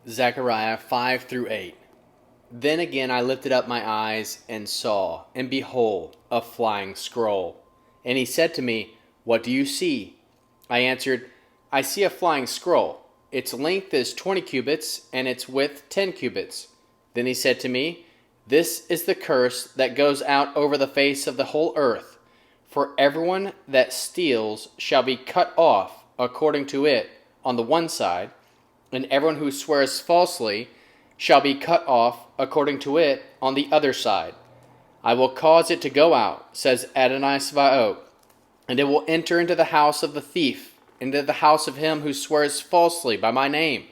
Zechariah 5 through 8. Then again I lifted up my eyes and saw, and behold, a flying scroll. And he said to me, What do you see? I answered, I see a flying scroll. Its length is 20 cubits, and its width 10 cubits. Then he said to me, This is the curse that goes out over the face of the whole earth. For everyone that steals shall be cut off according to it on the one side, and everyone who swears falsely shall be cut off according to it on the other side. I will cause it to go out, says Adonai Sabaoth, and it will enter into the house of the thief, into the house of him who swears falsely by my name,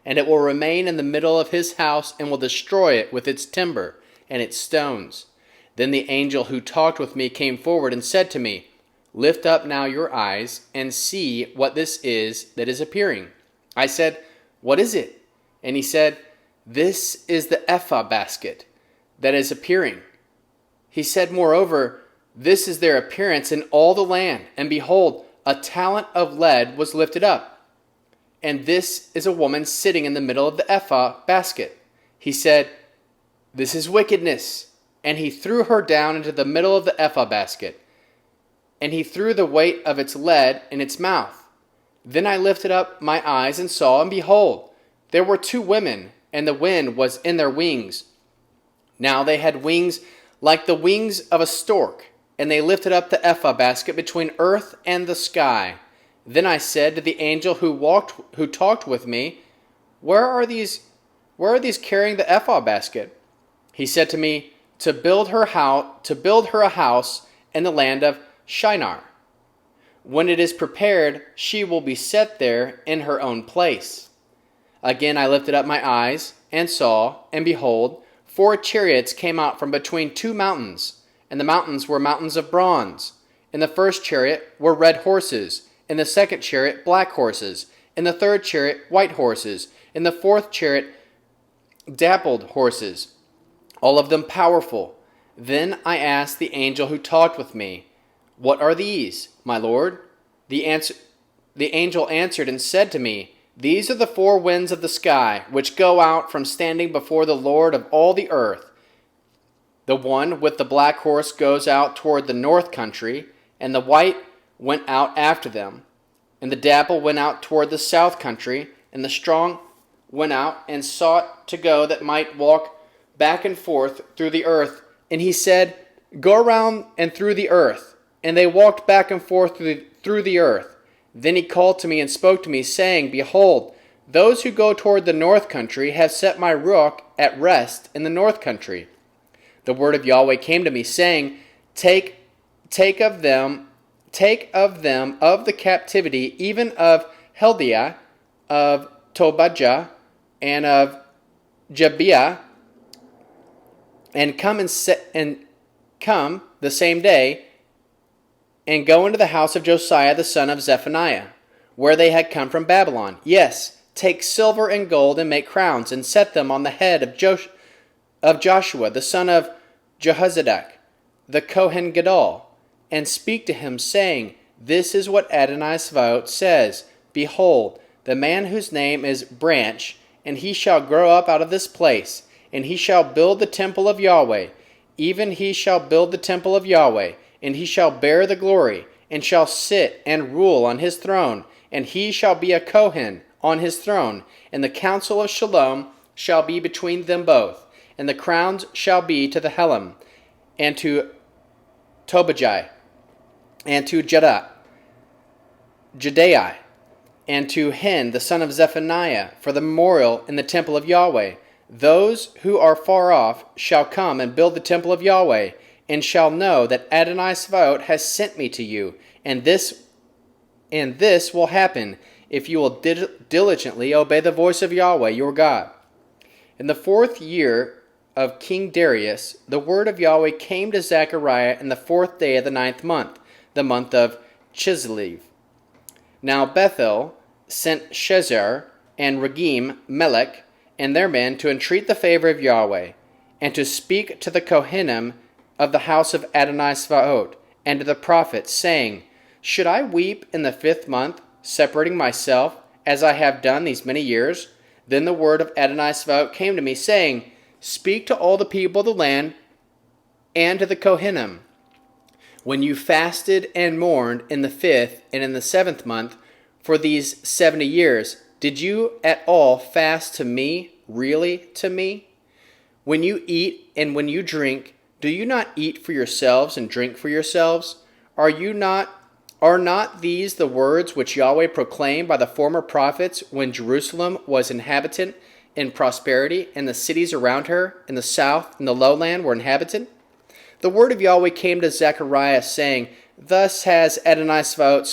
and it will remain in the middle of his house and will destroy it with its timber and its stones. Then the angel who talked with me came forward and said to me, Lift up now your eyes and see what this is that is appearing. I said, What is it? And he said, This is the ephah basket that is appearing. He said, Moreover, this is their appearance in all the land, and behold, a talent of lead was lifted up. And this is a woman sitting in the middle of the ephah basket. He said, This is wickedness. And he threw her down into the middle of the ephah basket. And he threw the weight of its lead in its mouth. Then I lifted up my eyes and saw, and behold, there were two women, and the wind was in their wings. Now they had wings like the wings of a stork, and they lifted up the ephah basket between earth and the sky. Then I said to the angel who talked with me, Where are these carrying the ephah basket? He said to me, To build her a house in the land of Shinar. When it is prepared, she will be set there in her own place. Again I lifted up my eyes and saw, and behold, 4 chariots came out from between 2 mountains, and the mountains were mountains of bronze. In the first chariot were red horses, in the second chariot black horses, in the third chariot white horses, in the fourth chariot dappled horses, all of them powerful. Then I asked the angel who talked with me, What are these, my Lord? The angel answered and said to me, These are the 4 winds of the sky, which go out from standing before the Lord of all the earth. The one with the black horse goes out toward the north country, and the white went out after them. And the dapple went out toward the south country, and the strong went out and sought to go that might walk back and forth through the earth. And he said, Go around and through the earth. And they walked back and forth through the earth. Then he called to me and spoke to me, saying, Behold, those who go toward the north country have set my ruach at rest in the north country. The word of Yahweh came to me, saying, Take of them of the captivity, even of Heldiah, of Tobijah, and of Jebiah, and come the same day, and go into the house of Josiah the son of Zephaniah, where they had come from Babylon. Yes, take silver and gold, and make crowns, and set them on the head of Joshua the son of Jehozadak, the Kohen Gadol, and speak to him, saying, This is what Adonai Sabaoth says, Behold, the man whose name is Branch, and he shall grow up out of this place, and he shall build the temple of Yahweh, even he shall build the temple of Yahweh, and he shall bear the glory, and shall sit and rule on his throne, and he shall be a Kohen on his throne, and the counsel of Shalom shall be between them both, and the crowns shall be to the Helam, and to Tobijah, and to Jedai, and to Hen the son of Zephaniah, for the memorial in the temple of Yahweh. Those who are far off shall come and build the temple of Yahweh, and shall know that Adonai Sabaoth has sent me to you, and this will happen if you will diligently obey the voice of Yahweh your God. In the 4th year of King Darius, the word of Yahweh came to Zechariah in the 4th day of the 9th month, the month of Chislev. Now Bethel sent Shezar and Regem Melech and their men to entreat the favor of Yahweh, and to speak to the Kohanim of the house of Adonai Sabaoth, and to the prophets, saying, Should I weep in the 5th month, separating myself, as I have done these many years? Then the word of Adonai Sabaoth came to me, saying, Speak to all the people of the land and to the Kohanim. When you fasted and mourned in the 5th and in the 7th month for these 70 years, did you at all fast to me, really to me? When you eat and when you drink, do you not eat for yourselves and drink for yourselves? Are not these the words which Yahweh proclaimed by the former prophets when Jerusalem was inhabited in prosperity, and the cities around her in the south and the lowland were inhabited? The word of Yahweh came to Zechariah, saying, Thus has Adonai Sabaoth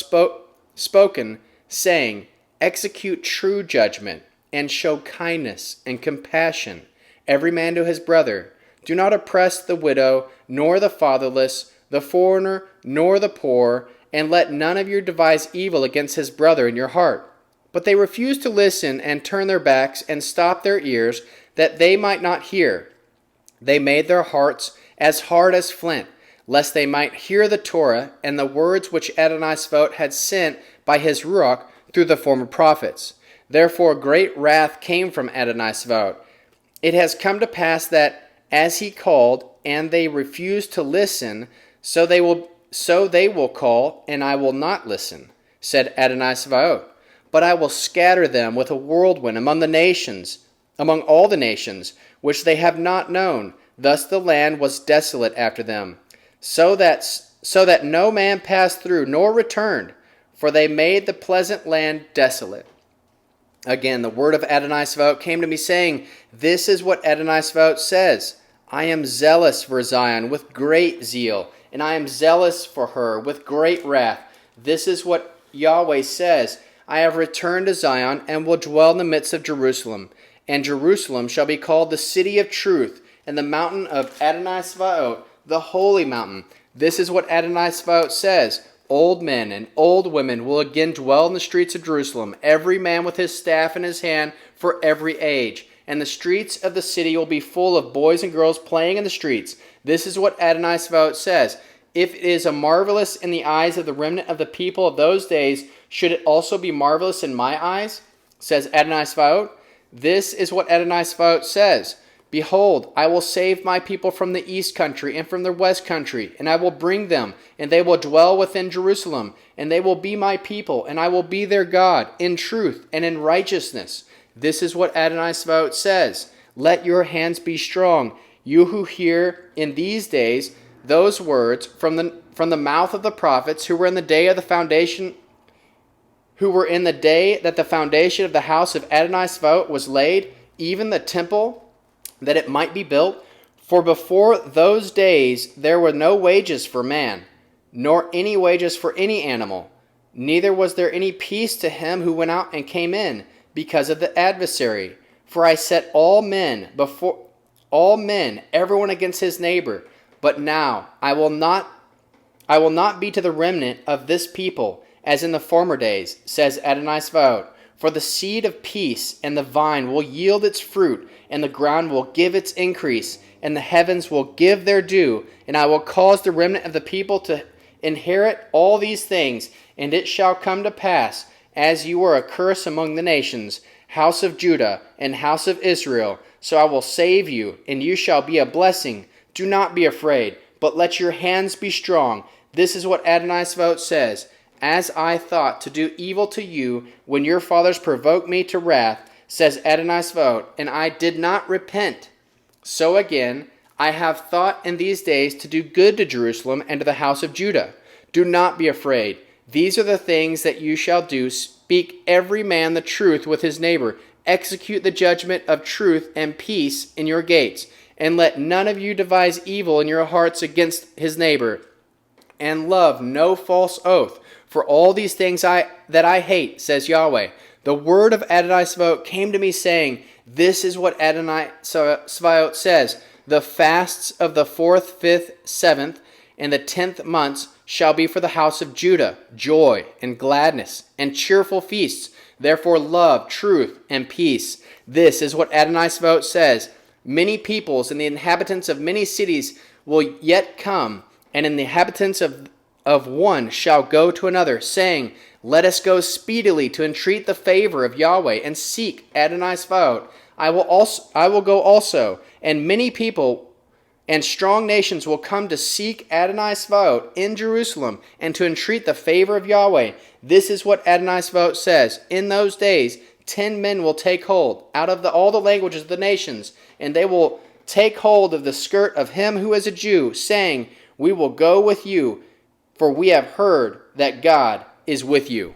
spoken, saying, Execute true judgment, and show kindness and compassion, every man to his brother. Do not oppress the widow, nor the fatherless, the foreigner, nor the poor, and let none of you devise evil against his brother in your heart. But they refused to listen and turned their backs and stopped their ears, that they might not hear. They made their hearts as hard as flint, lest they might hear the Torah and the words which Adonai Sabaoth had sent by his Ruach through the former prophets. Therefore great wrath came from Adonai Sabaoth. It has come to pass that, as he called, and they refused to listen, so they will call, and I will not listen, said Adonai Sabaoth. But I will scatter them with a whirlwind among all the nations, which they have not known. Thus the land was desolate after them, so that no man passed through nor returned, for they made the pleasant land desolate. Again, the word of Adonai Sabaoth came to me, saying, This is what Adonai Sabaoth says, I am zealous for Zion with great zeal, and I am zealous for her with great wrath. This is what Yahweh says, I have returned to Zion, and will dwell in the midst of Jerusalem. And Jerusalem shall be called the city of truth, and the mountain of Adonai Sabaoth, the holy mountain. This is what Adonai Sabaoth says, Old men and old women will again dwell in the streets of Jerusalem, every man with his staff in his hand for every age. And the streets of the city will be full of boys and girls playing in the streets. This is what Adonai Sabaoth says, If it is a marvelous in the eyes of the remnant of the people of those days, should it also be marvelous in my eyes? Says Adonai Sabaoth. This is what Adonai Sabaoth says, Behold, I will save my people from the east country and from the west country, and I will bring them, and they will dwell within Jerusalem, and they will be my people, and I will be their God, in truth and in righteousness. This is what Adonai Sabaoth says, Let your hands be strong, you who hear in these days those words from the mouth of the prophets who were in the day that the foundation of the house of Adonai Sabaoth was laid, even the temple, that it might be built. For before those days there were no wages for man, nor any wages for any animal. Neither was there any peace to him who went out and came in, because of the adversary. For I set all men, everyone against his neighbor. But now I will not be to the remnant of this people, as in the former days, says Adonai Sabaoth. For the seed of peace and the vine will yield its fruit, and the ground will give its increase, and the heavens will give their due, and I will cause the remnant of the people to inherit all these things. And it shall come to pass, as you were a curse among the nations, house of Judah and house of Israel, so I will save you, and you shall be a blessing. Do not be afraid, but let your hands be strong. This is what Adonai Sabaoth says, As I thought to do evil to you when your fathers provoked me to wrath, says Adonai Sabaoth, and I did not repent. So again, I have thought in these days to do good to Jerusalem and to the house of Judah. Do not be afraid. These are the things that you shall do. Speak every man the truth with his neighbor. Execute the judgment of truth and peace in your gates. And let none of you devise evil in your hearts against his neighbor. And love no false oath. For all these things that I hate, says Yahweh. The word of Adonai Sabaoth came to me, saying, This is what Adonai Sabaoth says, The fasts of the 4th, 5th, 7th, and the 10th months shall be for the house of Judah, joy and gladness and cheerful feasts. Therefore love, truth, and peace. This is what Adonai Sabaoth says, Many peoples and the inhabitants of many cities will yet come, and in the inhabitants of one shall go to another, saying, Let us go speedily to entreat the favor of Yahweh and seek Adonai's vote. I will go also, and many people and strong nations will come to seek Adonai's vote in Jerusalem and to entreat the favor of Yahweh. This is what Adonai's vote says. In those days, 10 men will take hold out of all the languages of the nations, and they will take hold of the skirt of him who is a Jew, saying, We will go with you, for we have heard that God is with you.